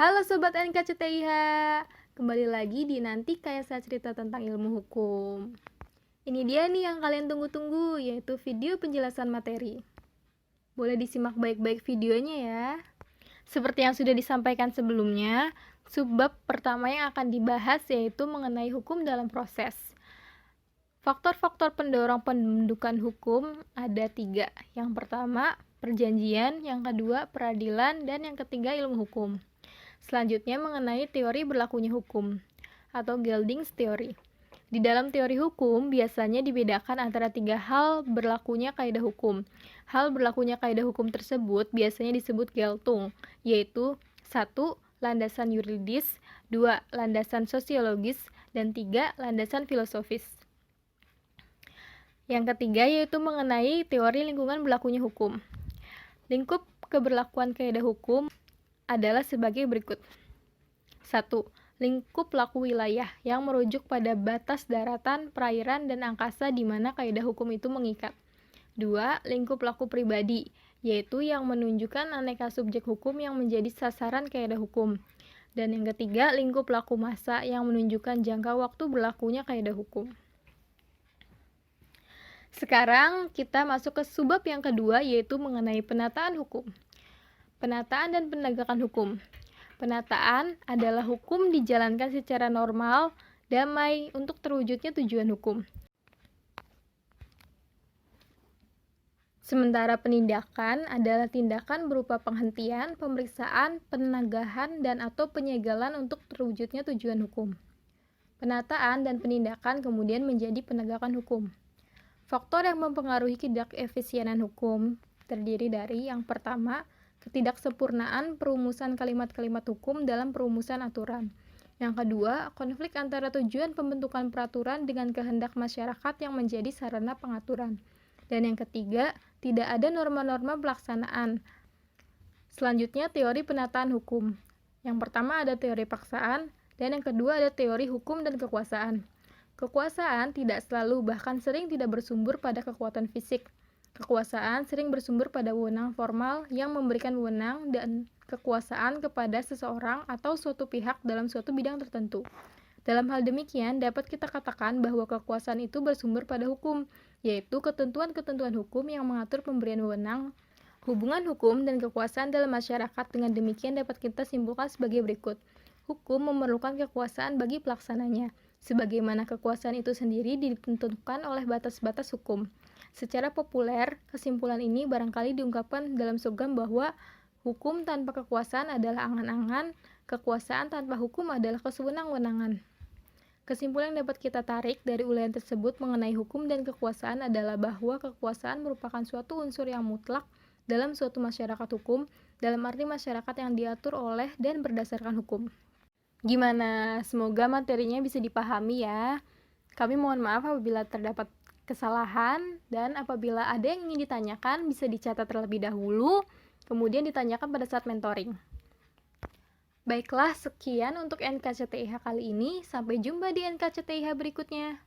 Halo Sobat NKCTIH, kembali lagi di Nanti Kayak Saya Cerita Tentang Ilmu Hukum. Ini dia nih yang kalian tunggu-tunggu, yaitu video penjelasan materi. Boleh disimak baik-baik videonya ya. Seperti yang sudah disampaikan sebelumnya, subbab pertama yang akan dibahas yaitu mengenai hukum dalam proses. Faktor-faktor pendorong pembentukan hukum ada 3. Yang pertama, perjanjian, yang kedua, peradilan, dan yang ketiga, ilmu hukum. Selanjutnya mengenai teori berlakunya hukum atau Gelding's Theory. Di dalam teori hukum biasanya dibedakan antara 3 hal berlakunya kaidah hukum. Hal berlakunya kaidah hukum tersebut biasanya disebut Geltung, yaitu 1. Landasan yuridis, 2. Landasan sosiologis, dan 3. Landasan filosofis. Yang ketiga yaitu mengenai teori lingkungan berlakunya hukum. Lingkup keberlakuan kaidah hukum adalah sebagai berikut. 1. Lingkup laku wilayah yang merujuk pada batas daratan, perairan, dan angkasa di mana kaidah hukum itu mengikat. 2. Lingkup laku pribadi, yaitu yang menunjukkan aneka subjek hukum yang menjadi sasaran kaidah hukum. Dan yang ketiga, lingkup laku massa yang menunjukkan jangka waktu berlakunya kaidah hukum. Sekarang kita masuk ke subbab yang kedua, yaitu mengenai penataan hukum. Penataan dan penegakan hukum. Penataan adalah hukum dijalankan secara normal, damai untuk terwujudnya tujuan hukum. Sementara penindakan adalah tindakan berupa penghentian, pemeriksaan, penagahan, dan atau penyegalan untuk terwujudnya tujuan hukum. Penataan dan penindakan kemudian menjadi penegakan hukum. Faktor yang mempengaruhi ketidakefisienan hukum terdiri dari yang pertama, ketidaksempurnaan perumusan kalimat-kalimat hukum dalam perumusan aturan. Yang kedua, konflik antara tujuan pembentukan peraturan dengan kehendak masyarakat yang menjadi sarana pengaturan. Dan yang ketiga, tidak ada norma-norma pelaksanaan. Selanjutnya, teori penataan hukum. Yang pertama ada teori paksaan, dan yang kedua ada teori hukum dan kekuasaan. Kekuasaan tidak selalu, bahkan sering tidak bersumber pada kekuatan fisik. Kekuasaan sering bersumber pada wewenang formal yang memberikan wewenang dan kekuasaan kepada seseorang atau suatu pihak dalam suatu bidang tertentu. Dalam hal demikian, dapat kita katakan bahwa kekuasaan itu bersumber pada hukum, yaitu ketentuan-ketentuan hukum yang mengatur pemberian wewenang, hubungan hukum dan kekuasaan dalam masyarakat. Dengan demikian dapat kita simpulkan sebagai berikut. Hukum memerlukan kekuasaan bagi pelaksananya, sebagaimana kekuasaan itu sendiri ditentukan oleh batas-batas hukum. Secara populer, kesimpulan ini barangkali diungkapkan dalam slogan bahwa hukum tanpa kekuasaan adalah angan-angan, kekuasaan tanpa hukum adalah kesewenang-wenangan. Kesimpulan yang dapat kita tarik dari uraian tersebut mengenai hukum dan kekuasaan adalah bahwa kekuasaan merupakan suatu unsur yang mutlak dalam suatu masyarakat hukum, dalam arti masyarakat yang diatur oleh dan berdasarkan hukum. Gimana? Semoga materinya bisa dipahami ya. Kami mohon maaf apabila terdapat kesalahan, dan apabila ada yang ingin ditanyakan bisa dicatat terlebih dahulu, kemudian ditanyakan pada saat mentoring. Baiklah, sekian untuk NKCTIH kali ini. Sampai jumpa di NKCTIH berikutnya.